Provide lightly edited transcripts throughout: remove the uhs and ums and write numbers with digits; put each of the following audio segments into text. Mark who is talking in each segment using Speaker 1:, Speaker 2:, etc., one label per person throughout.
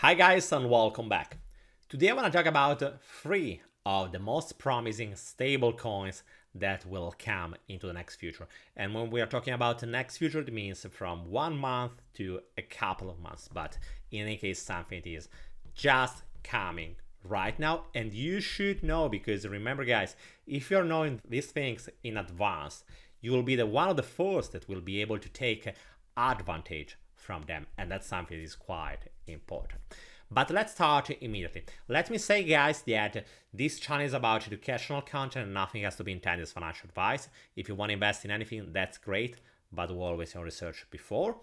Speaker 1: Hi guys and welcome back. Today I want to talk about three of the most promising stablecoins that will come into the next future. And when we are talking about the next future, it means from 1 month to a couple of months. But in any case, something that is just coming right now, and you should know, because remember guys, if you're knowing these things in advance, you will be the one of the first that will be able to take advantage from them, and that's something that is quite important. But let's start immediately. Let me say guys that this channel is about educational content and nothing has to be intended as financial advice. If you want to invest in anything, that's great, but we'll always do research before.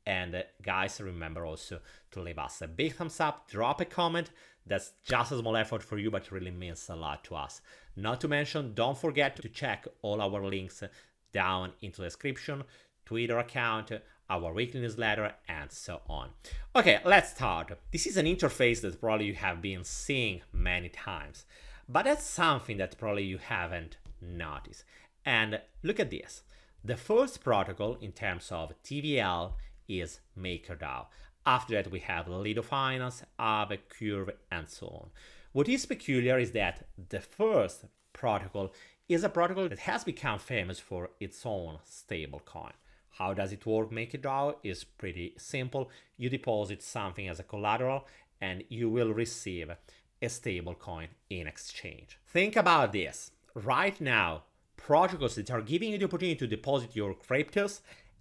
Speaker 1: And guys, remember also to leave us a big thumbs up, drop a comment. That's just a small effort for you, but it really means a lot to us. Not to mention, don't forget to check all our links down into the description, Twitter account, our weekly newsletter, and so on. Okay, let's start. This is an interface that probably you have been seeing many times, but that's something that probably you haven't noticed. And look at this. The first protocol in terms of TVL is MakerDAO. After that, we have Lido Finance, Aave, Curve, and so on. What is peculiar is that the first protocol is a protocol that has become famous for its own stablecoin. How does it work? MakerDAO is pretty simple. You deposit something as a collateral and you will receive a stablecoin in exchange. Think about this. Right now, protocols that are giving you the opportunity to deposit your cryptos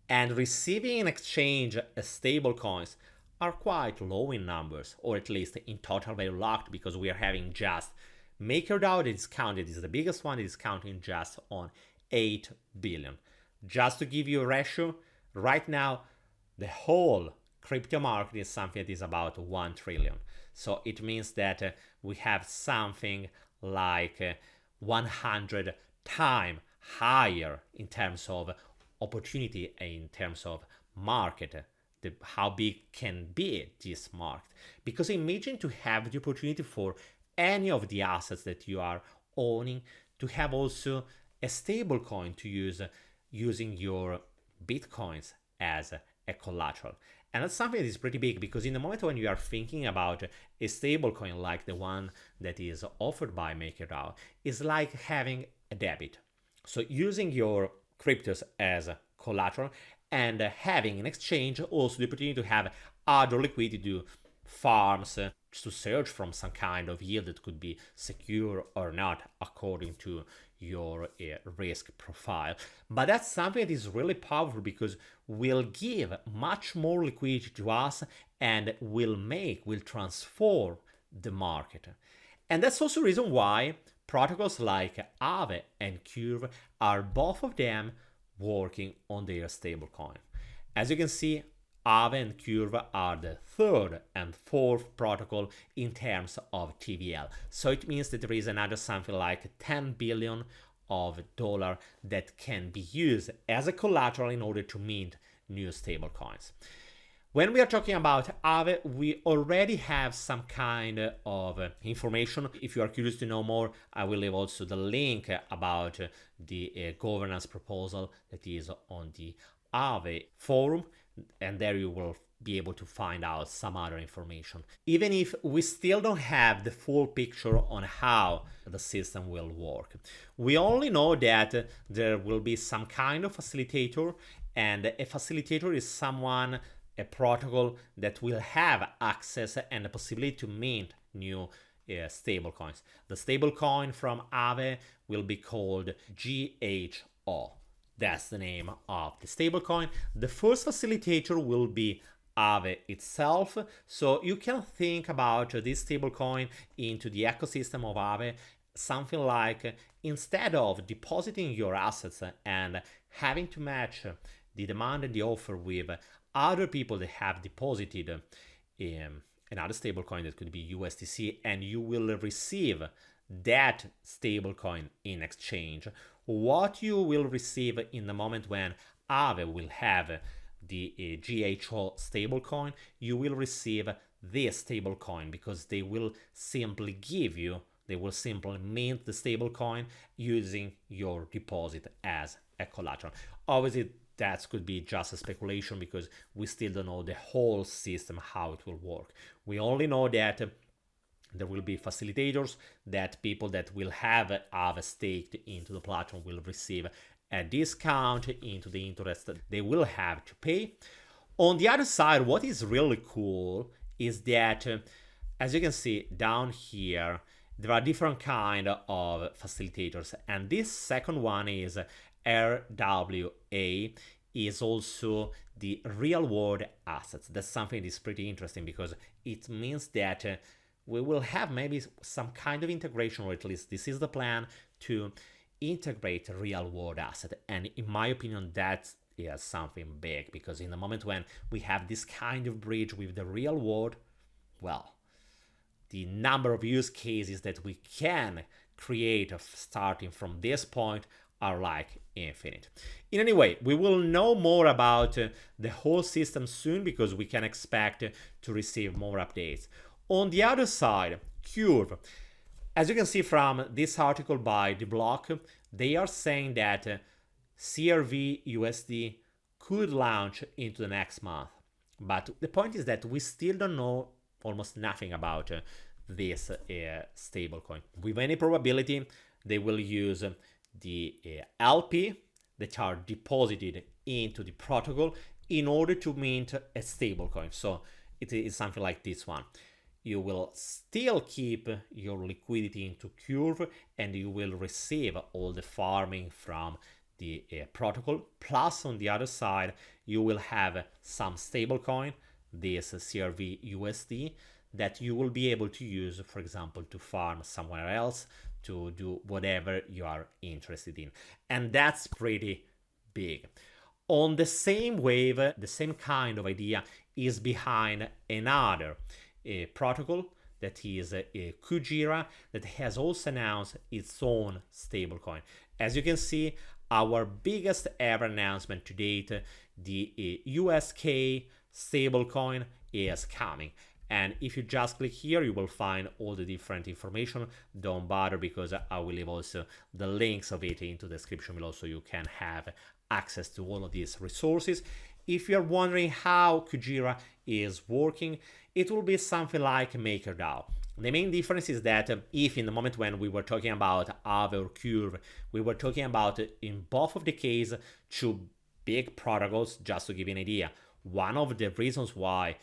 Speaker 1: and receiving in exchange stablecoins are quite low in numbers, or at least in total very locked, because we are having just MakerDAO that is counted, is the biggest one, it is counting just on 8 billion. Just to give you a ratio, right now, the whole crypto market is something that is about 1 trillion. So it means that we have something like 100 times higher in terms of opportunity, in terms of market, how big can be this market. Because imagine to have the opportunity for any of the assets that you are owning to have also a stable coin to use, using your bitcoins as a collateral. And that's something that is pretty big, because in the moment when you are thinking about a stable coin like the one that is offered by MakerDAO, is like having a debit. So using your cryptos as a collateral and having in exchange also the opportunity to have other liquidity to farms, to search from some kind of yield that could be secure or not according to your risk profile. But that's something that is really powerful, because will give much more liquidity to us and will transform the market. And that's also the reason why protocols like Aave and Curve are both of them working on their stablecoin. As you can see, Aave and Curve are the third and fourth protocol in terms of TVL. So it means that there is another something like 10 billion of dollar that can be used as a collateral in order to mint new stablecoins. When we are talking about Aave, we already have some kind of information. If you are curious to know more, I will leave also the link about the governance proposal that is on the Aave forum, and there you will be able to find out some other information. Even if we still don't have the full picture on how the system will work. We only know that there will be some kind of facilitator, and a facilitator is someone, a protocol that will have access and the possibility to mint new stablecoins. The stablecoin from Aave will be called GHO. That's the name of the stablecoin. The first facilitator will be Aave itself. So you can think about this stablecoin into the ecosystem of Aave, something like instead of depositing your assets and having to match the demand and the offer with other people that have deposited another stablecoin that could be USDC, and you will receive that stablecoin in exchange. What you will receive in the moment when Aave will have the GHO stablecoin, you will receive this stablecoin, because they will simply mint the stablecoin using your deposit as a collateral. Obviously, that could be just a speculation because we still don't know the whole system, how it will work. We only know that there will be facilitators, that people that will have Aave staked into the platform will receive a discount into the interest that they will have to pay. On the other side, what is really cool is that, as you can see down here, there are different kind of facilitators, and this second one is RWA, is also the real world assets. That's something that is pretty interesting because it means that we will have maybe some kind of integration, or at least this is the plan, to integrate real world asset. And in my opinion, that is something big, because in the moment when we have this kind of bridge with the real world, well, the number of use cases that we can create starting from this point are like infinite. In any way, we will know more about the whole system soon, because we can expect to receive more updates. On the other side, Curve, as you can see from this article by The Block, they are saying that crvUSD could launch into the next month. But the point is that we still don't know almost nothing about this stablecoin. With any probability, they will use the LP that are deposited into the protocol in order to mint a stablecoin. So it is something like this one. You will still keep your liquidity into Curve, and you will receive all the farming from the protocol. Plus, on the other side, you will have some stablecoin, this crvUSD, that you will be able to use, for example, to farm somewhere else, to do whatever you are interested in. And that's pretty big. On the same wave, the same kind of idea is behind another protocol that is Kujira, that has also announced its own stablecoin. As you can see, our biggest ever announcement to date, the USK stablecoin is coming. And if you just click here, you will find all the different information. Don't bother, because I will leave also the links of it into the description below, so you can have access to all of these resources. If you're wondering how Kujira is working, it will be something like MakerDAO. The main difference is that if in the moment when we were talking about Aave or Curve, we were talking about, in both of the case, two big protocols. Just to give you an idea, one of the reasons why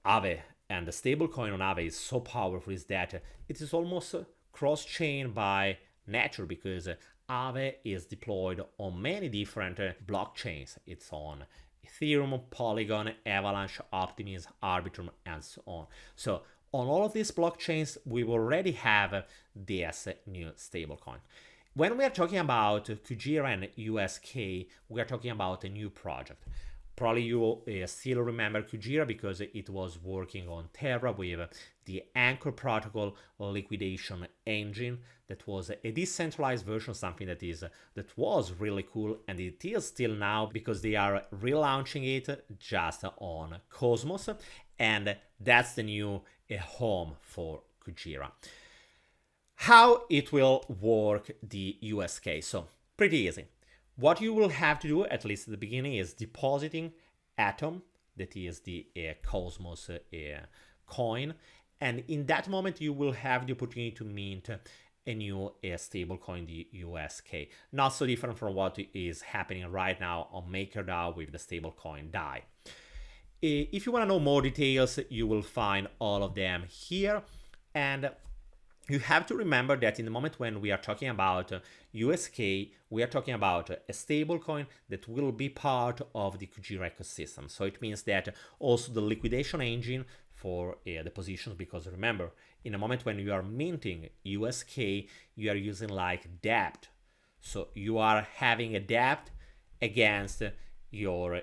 Speaker 1: Aave and the stablecoin on Aave is so powerful is that it is almost cross-chain by nature, because Aave is deployed on many different blockchains. It's on Ethereum, Polygon, Avalanche, Optimism, Arbitrum, and so on. So on all of these blockchains, we already have this new stablecoin. When we are talking about Kujira and USK, we are talking about a new project. Probably you still remember Kujira because it was working on Terra with the Anchor protocol liquidation engine. That was a decentralized version, something that was really cool, and it is still now, because they are relaunching it just on Cosmos, and that's the new home for Kujira. How it will work the USK? So pretty easy. What you will have to do, at least at the beginning, is depositing Atom, that is the Cosmos coin, and in that moment you will have the opportunity to mint a new stablecoin, the USK. Not so different from what is happening right now on MakerDAO with the stablecoin DAI. If you want to know more details, you will find all of them here, and you have to remember that in the moment when we are talking about USK, we are talking about a stablecoin that will be part of the Kujira ecosystem. So it means that also the liquidation engine for the positions, because remember, in the moment when you are minting USK, you are using like debt. So you are having a debt against your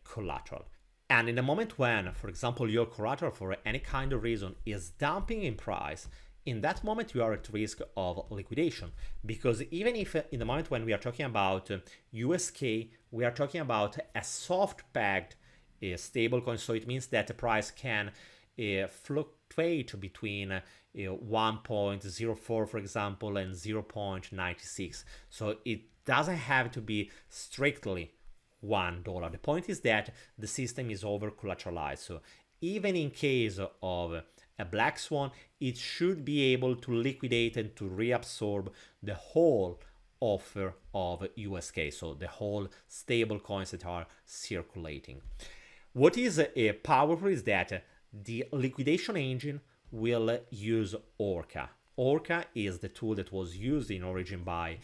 Speaker 1: collateral. And in the moment when, for example, your collateral for any kind of reason is dumping in price, in that moment you are at risk of liquidation, because even if in the moment when we are talking about USK, we are talking about a soft pegged stablecoin, so it means that the price can fluctuate between 1.04, for example, and 0.96. So it doesn't have to be strictly $1. The point is that the system is over collateralized. So even in case of a black swan, it should be able to liquidate and to reabsorb the whole offer of USK, so the whole stable coins that are circulating. What is powerful is that the liquidation engine will use Orca. Orca is the tool that was used in origin by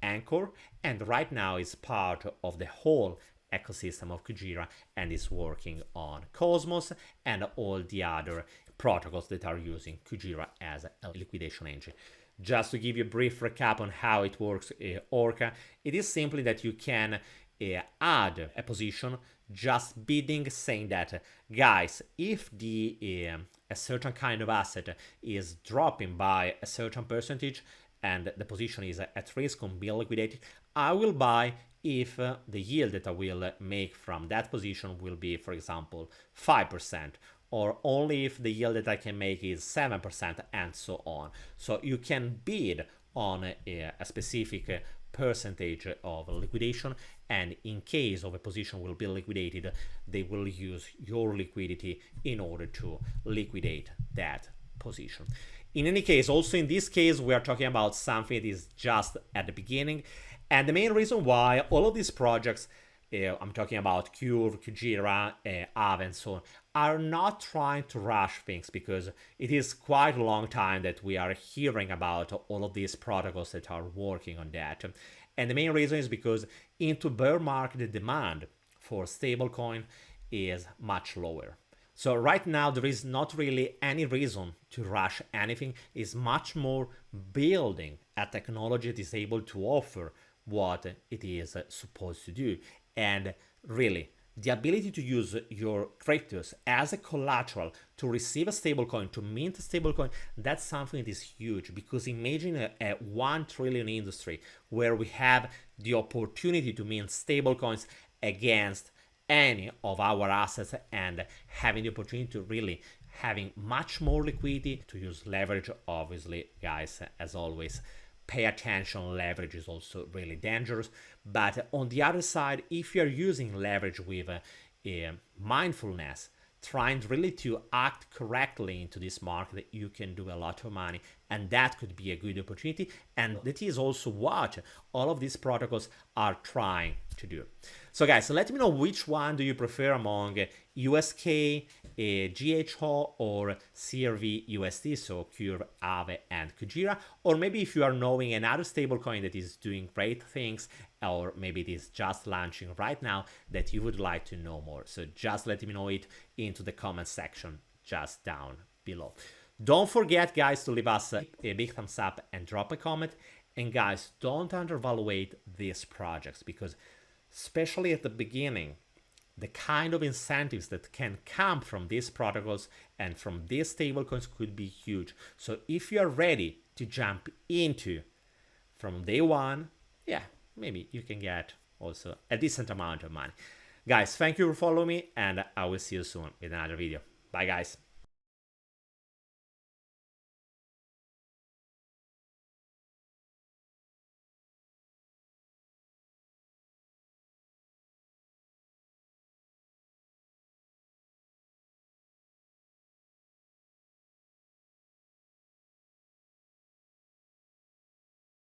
Speaker 1: Anchor, and right now is part of the whole ecosystem of Kujira and is working on Cosmos and all the other protocols that are using Kujira as a liquidation engine. Just to give you a brief recap on how it works, Orca, it is simply that you can add a position just bidding, saying that, guys, if a certain kind of asset is dropping by a certain percentage and the position is at risk on being liquidated, I will buy if the yield that I will make from that position will be, for example, 5%, or only if the yield that I can make is 7%, and so on. So you can bid on a specific percentage of liquidation, and in case of a position will be liquidated, they will use your liquidity in order to liquidate that position. In any case, also in this case, we are talking about something that is just at the beginning, and the main reason why all of these projects, I'm talking about Curve, Kujira, Aave, and so on, are not trying to rush things, because it is quite a long time that we are hearing about all of these protocols that are working on that. And the main reason is because into bear market, the demand for stablecoin is much lower. So right now, there is not really any reason to rush anything. It's much more building a technology that is able to offer what it is supposed to do. And really, the ability to use your cryptos as a collateral to receive a stablecoin, to mint a stablecoin, that's something that is huge. Because imagine a 1 trillion industry where we have the opportunity to mint stablecoins against any of our assets, and having the opportunity to really having much more liquidity, to use leverage. Obviously, guys, as always, pay attention, leverage is also really dangerous. But on the other side, if you're using leverage with mindfulness, trying really to act correctly into this market, you can do a lot of money, and that could be a good opportunity. And that is also what all of these protocols are trying to do. So guys, let me know which one do you prefer among USK, GHO, or crvUSD, so Curve, Aave, and Kujira, or maybe if you are knowing another stablecoin that is doing great things, or maybe it is just launching right now that you would like to know more. So just let me know it into the comment section just down below. Don't forget, guys, to leave us a big thumbs up and drop a comment. And guys, don't undervalue these projects, because especially at the beginning, the kind of incentives that can come from these protocols and from these stablecoins could be huge. So if you are ready to jump into from day one, yeah, maybe you can get also a decent amount of money. Guys, thank you for following me, and I will see you soon with another video. Bye, guys.